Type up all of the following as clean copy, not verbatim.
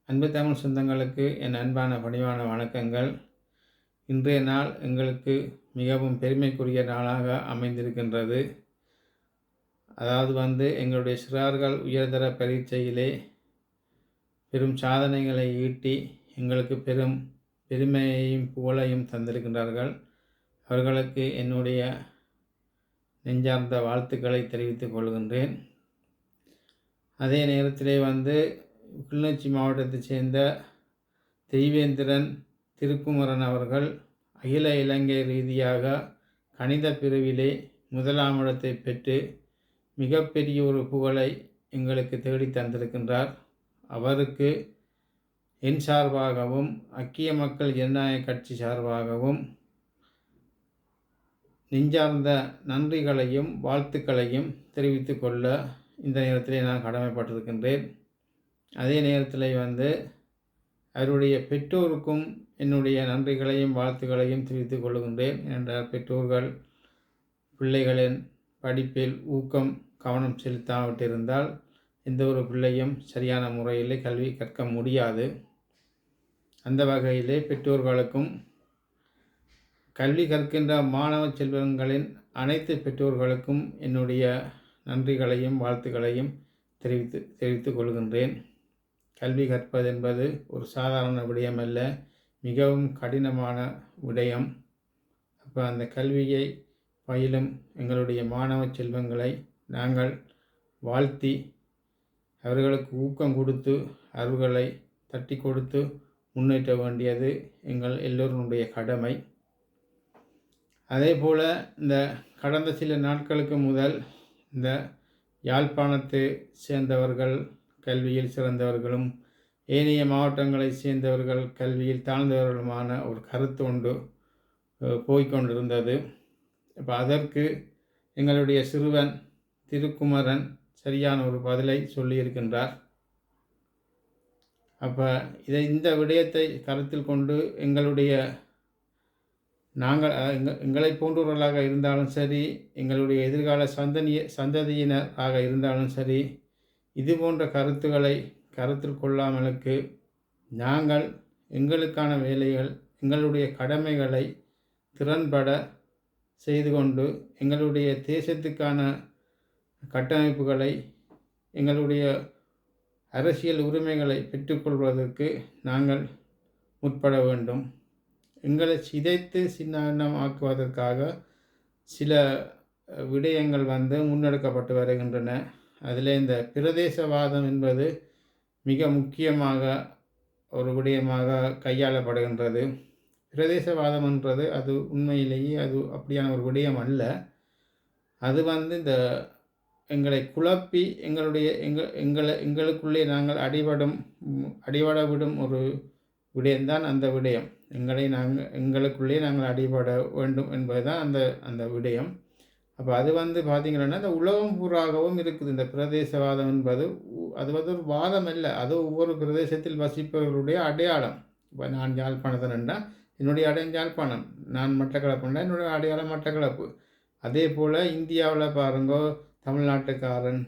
அன்பு தமிழ் சொந்தங்களுக்கு என் அன்பான பணிவான வணக்கங்கள். இன்றைய நாள் எங்களுக்கு மிகவும் பெருமைக்குரிய நாளாக அமைந்திருக்கின்றது. அதாவது எங்களுடைய சிறார்கள் உயர்தர பரீட்சையிலே பெரும் சாதனைகளை ஈட்டி எங்களுக்கு பெரும் பெருமையையும் புகழையும் தந்திருக்கின்றார்கள். அவர்களுக்கு என்னுடைய நெஞ்சார்ந்த வாழ்த்துக்களை தெரிவித்துக் கொள்கின்றேன். அதே நேரத்திலே கிளிநொச்சி மாவட்டத்தைச் சேர்ந்த தெய்வேந்திரன் திருக்குமரன் அவர்கள் அகில இலங்கை ரீதியாக கணித பிரிவிலே முதலாம் இடத்தை பெற்று மிகப்பெரிய ஒரு புகழை எங்களுக்கு தேடி தந்திருக்கின்றார். அவருக்கு என் சார்பாகவும் ஐக்கிய மக்கள் ஜனநாயக கட்சி சார்பாகவும் நெஞ்சார்ந்த நன்றிகளையும் வாழ்த்துக்களையும் தெரிவித்து கொள்ள இந்த நேரத்திலே நான் கடமைப்பட்டிருக்கின்றேன். அதே நேரத்தில் அவருடைய பெற்றோருக்கும் என்னுடைய நன்றிகளையும் வாழ்த்துக்களையும் தெரிவித்துக் கொள்கின்றேன். என்ற பெற்றோர்கள் பிள்ளைகளின் படிப்பில் கவனம் செலுத்தாவிட்டிருந்தால் எந்த ஒரு பிள்ளையும் சரியான முறையில் கல்வி கற்க முடியாது. அந்த வகையிலே பெற்றோர்களுக்கும் கல்வி கற்கின்ற மாணவ செல்வங்களின் அனைத்து பெற்றோர்களுக்கும் என்னுடைய நன்றிகளையும் வாழ்த்துக்களையும் தெரிவித்துக் கொள்கின்றேன். கல்வி கற்பது என்பது ஒரு சாதாரண விடயம் அல்ல, மிகவும் கடினமான விடயம். அப்போ அந்த கல்வியை பயிலும் எங்களுடைய மாணவ செல்வங்களை நாங்கள் வாழ்த்தி அவர்களுக்கு ஊக்கம் கொடுத்து அவர்களை தட்டி கொடுத்து முன்னேற்ற வேண்டியது எங்கள் எல்லோருடைய கடமை. அதே போல் இந்த கடந்த சில நாட்களுக்கு முதல் இந்த யாழ்ப்பாணத்தை சேர்ந்தவர்கள் கல்வியில் சிறந்தவர்களும் ஏனைய மாவட்டங்களை சேர்ந்தவர்கள் கல்வியில் தாழ்ந்தவர்களுமான ஒரு கருத்து ஒன்று போய்கொண்டிருந்தது. இப்போ அதற்கு எங்களுடைய சிறுவன் திருக்குமரன் சரியான ஒரு பதிலை சொல்லியிருக்கின்றார். அப்போ இந்த விடயத்தை கருத்தில் கொண்டு எங்களை போன்றவர்களாக இருந்தாலும் சரி, எங்களுடைய எதிர்கால சந்ததியினராக இருந்தாலும் சரி, இது போன்ற கருத்துக்களை கருத்தில் கொள்ளாமலுக்கு நாங்கள் எங்களுக்கான வேலைகள் எங்களுடைய கடமைகளை திறன்பட செய்து கொண்டு எங்களுடைய தேசத்துக்கான கட்டமைப்புகளை எங்களுடைய அரசியல் உரிமைகளை பெற்றுக்கொள்வதற்கு நாங்கள் முற்பட வேண்டும். எங்களை சிதைத்து சின்னமாக்குவதற்காக சில விடயங்கள் முன்னெடுக்கப்பட்டு வருகின்றன. அதில் இந்த பிரதேசவாதம் என்பது மிக முக்கியமாக ஒரு விடயமாக கையாளப்படுகின்றது. பிரதேசவாதம் என்றது அது உண்மையிலேயே அது அப்படியான ஒரு விடயம் அல்ல. அது இந்த எங்களை குழப்பி எங்களுக்குள்ளே நாங்கள் அடிபட விடும் ஒரு விடயம்தான் அந்த விடயம். எங்களுக்குள்ளே நாங்கள் அடிபட வேண்டும் என்பதுதான் அந்த விடயம். அப்போ அது பார்த்திங்கன்னா இந்த உலகம் பூராகவும் இருக்குது. இந்த பிரதேசவாதம் என்பது அது ஒரு வாதம் அல்ல, அது ஒவ்வொரு பிரதேசத்தில் வசிப்பவர்களுடைய அடையாளம். இப்போ நான் யாழ்ப்பாணத்தினண்டா என்னுடைய அடையாளம் யாழ்ப்பாணம், நான் மட்டக்களப்புண்டா என்னுடைய அடையாளம் மட்டக்களப்பு. அதே போல் இந்தியாவில் பாருங்கோ, தமிழ்நாட்டுக்காரன்,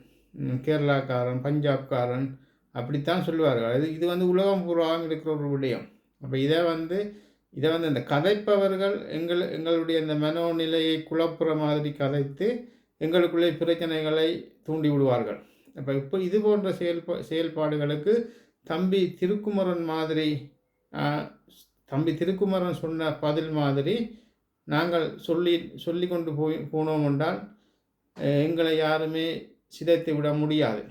கேரளாக்காரன், பஞ்சாப்காரன் அப்படித்தான் சொல்லுவார்கள். இது உலகம் பூராவும் இருக்கிற ஒரு விடயம். அப்போ இதை இந்த கதைப்பவர்கள் எங்களுடைய இந்த மனோநிலையை குழப்புற மாதிரி கதைத்து எங்களுக்குள்ளே பிரச்சனைகளை தூண்டி விடுவார்கள். இப்போ இது போன்ற செயல்பாடுகளுக்கு தம்பி திருக்குமரன் சொன்ன பதில் மாதிரி நாங்கள் சொல்லி கொண்டு போனோம் என்றால் எங்களை யாருமே சிதைத்து விட முடியாது.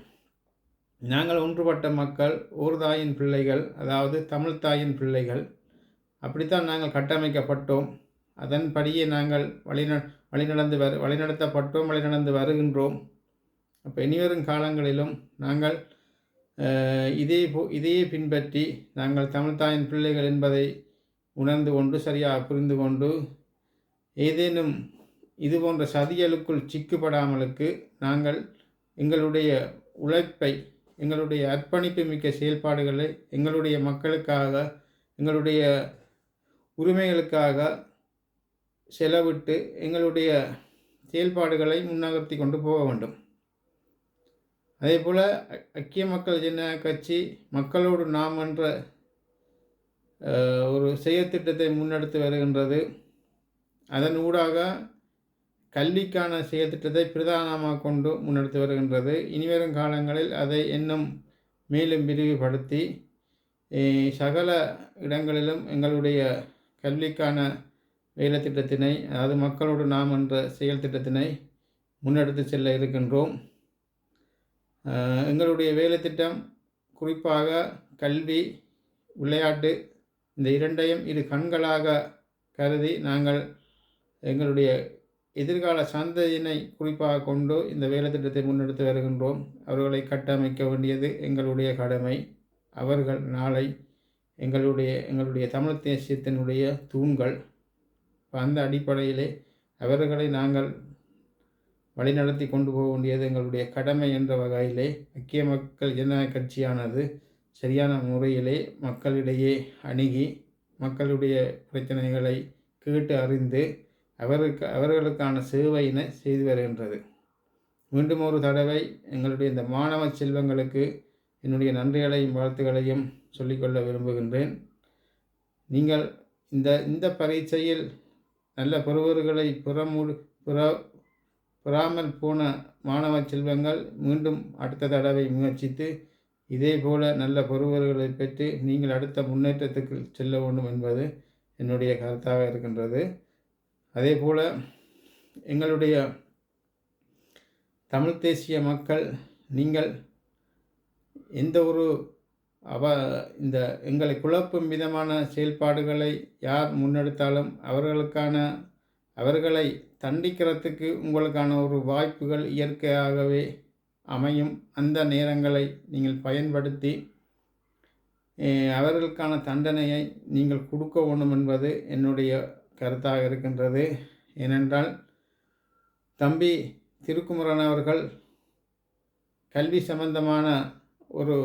நாங்கள் ஒன்றுபட்ட மக்கள், ஒரு தாயின் பிள்ளைகள், அதாவது தமிழ் தாயின் பிள்ளைகள். அப்படித்தான் நாங்கள் கட்டமைக்கப்பட்டோம். அதன்படியே நாங்கள் வழிநடத்தப்பட்டோம், வழிநடந்து வருகின்றோம். அப்போ இனிவரும் காலங்களிலும் நாங்கள் இதையே பின்பற்றி நாங்கள் தமிழ்தாயின் பிள்ளைகள் என்பதை உணர்ந்து கொண்டு சரியாக புரிந்து கொண்டு ஏதேனும் இது போன்ற சதிகளுக்குள் சிக்கப்படாமலுக்கு நாங்கள் எங்களுடைய உழைப்பை, எங்களுடைய அர்ப்பணிப்பு மிக்க செயல்பாடுகளை எங்களுடைய மக்களுக்காக, எங்களுடைய உரிமைகளுக்காக செலவிட்டு எங்களுடைய செயல்பாடுகளை முன்னகர்த்தி கொண்டு போக வேண்டும். அதே போல் ஐக்கிய மக்கள் ஜனநாயக கட்சி மக்களோடு நாம் என்ற ஒரு செயற்திட்டத்தை முன்னெடுத்து வருகின்றது. அதன் ஊடாக கல்விக்கான செயற்திட்டத்தை பிரதானமாக கொண்டு முன்னெடுத்து வருகின்றது. இனிவரும் காலங்களில் அதை இன்னும் மேலும் விரிவுபடுத்தி சகல இடங்களிலும் எங்களுடைய கல்விக்கான வேலை திட்டத்தினை, அதாவது மக்களோடு நாம் என்ற செயல் திட்டத்தினை முன்னெடுத்து செல்ல இருக்கின்றோம். எங்களுடைய வேலை திட்டம் குறிப்பாக கல்வி, விளையாட்டு இந்த இரண்டையும் இரு கண்களாக கருதி நாங்கள் எங்களுடைய எதிர்கால சந்ததியினை குறிப்பாக கொண்டு இந்த வேலை திட்டத்தை முன்னெடுத்து வருகின்றோம். அவர்களை கட்டமைக்க வேண்டியது எங்களுடைய கடமை. அவர்கள் நாளை எங்களுடைய தமிழ் தேசியத்தினுடைய தூண்கள். அந்த அடிப்படையிலே அவர்களை நாங்கள் வழிநடத்தி கொண்டு போக வேண்டியது எங்களுடைய கடமை என்ற வகையிலே ஐக்கிய மக்கள் ஜனநாயக கட்சியானது சரியான முறையிலே மக்களிடையே அணுகி மக்களுடைய பிரச்சனைகளை கேட்டு அறிந்து அவர்களுக்கான சேவையினை செய்து வருகின்றது. மீண்டும் ஒரு தடவை எங்களுடைய இந்த மாணவ செல்வங்களுக்கு என்னுடைய நன்றிகளையும் வாழ்த்துக்களையும் சொல்லிக்கொள்ள விரும்புகின்றேன். நீங்கள் இந்த பரீட்சையில் நல்ல பெறுவர்களை பெறாமல் போன மாணவ செல்வங்கள் மீண்டும் அடுத்த தடவை முயற்சித்து இதே போல நல்ல பெறுவர்களை பெற்று நீங்கள் அடுத்த முன்னேற்றத்துக்கு செல்ல வேண்டும் என்பது என்னுடைய கருத்தாக இருக்கின்றது. அதே போல் எங்களுடைய தமிழ் தேசிய மக்கள் நீங்கள் எந்த ஒரு இந்த எங்களை குழப்பும் விதமான செயல்பாடுகளை யார் முன்னெடுத்தாலும் அவர்களை தண்டிக்கிறதுக்கு உங்களுக்கான ஒரு வாய்ப்புகள் இயற்கையாகவே அமையும். அந்த நேரங்களை நீங்கள் பயன்படுத்தி அவர்களுக்கான தண்டனையை நீங்கள் கொடுக்க வேண்டும் என்பது என்னுடைய கருத்தாக இருக்கின்றது. ஏனென்றால் தம்பி திருக்குமரன் அவர்கள் கல்வி சம்பந்தமான ஒரு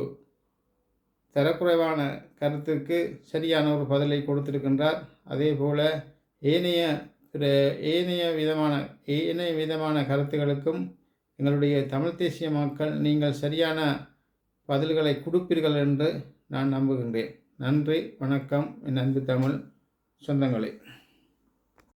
தரக்குறைவான கருத்துக்கு சரியான ஒரு பதிலை கொடுத்திருக்கின்றார். அதே போல் ஏனைய விதமான கருத்துகளுக்கும் எங்களுடைய தமிழ் தேசிய மக்கள் நீங்கள் சரியான பதில்களை கொடுப்பீர்கள் என்று நான் நம்புகின்றேன். நன்றி, வணக்கம் என் அன்பு தமிழ் சொந்தங்களே.